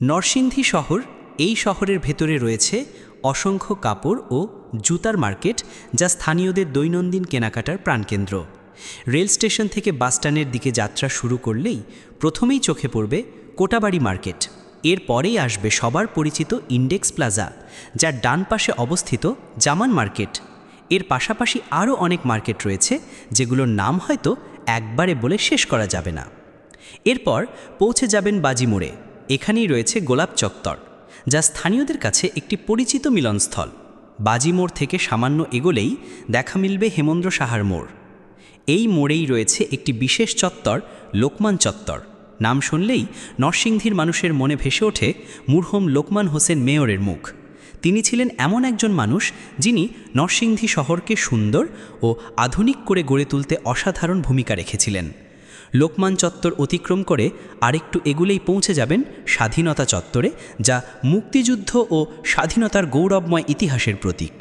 নরসিংদী শহর, এই শহরের ভেতরে রয়েছে অসংখ্য কাপড় ও জুতার মার্কেট, যা স্থানীয়দের দৈনন্দিন কেনাকাটার প্রাণকেন্দ্র। রেল স্টেশন থেকে বাসস্ট্যান্ডের দিকে যাত্রা শুরু করলেই প্রথমেই চোখে পড়বে কোটাবাড়ি মার্কেট। এরপরেই আসবে সবার পরিচিত ইন্ডেক্স প্লাজা, যার ডান পাশে অবস্থিত জামান মার্কেট। এর পাশাপাশি আরও অনেক মার্কেট রয়েছে, যেগুলোর নাম হয়তো একবারে বলে শেষ করা যাবে না। এরপর পৌঁছে যাবেন বাজি মোড়ে। এখানেই রয়েছে গোলাপ চত্বর, যা স্থানীয়দের কাছে একটি পরিচিত মিলনস্থল। বাজি মোড় থেকে সামান্য এগোলেই দেখা মিলবে হেমেন্দ্র সাহার মোড়। এই মোড়েই রয়েছে একটি বিশেষ চত্বর, লোকমান চত্বর। নাম শুনলেই নরসিংদীর মানুষের মনে ভেসে ওঠে মরহুম লোকমান হোসেন মেয়রের মুখ। তিনি ছিলেন এমন একজন মানুষ যিনি নরসিংদী শহরকে সুন্দর ও আধুনিক করে গড়ে তুলতে অসাধারণ ভূমিকা রেখেছিলেন। লোকমান চত্বর অতিক্রম করে আরেকটু এগুলেই পৌঁছে যাবেন স্বাধীনতা চত্বরে, যা মুক্তিযুদ্ধ ও স্বাধীনতার গৌরবময় ইতিহাসের প্রতীক।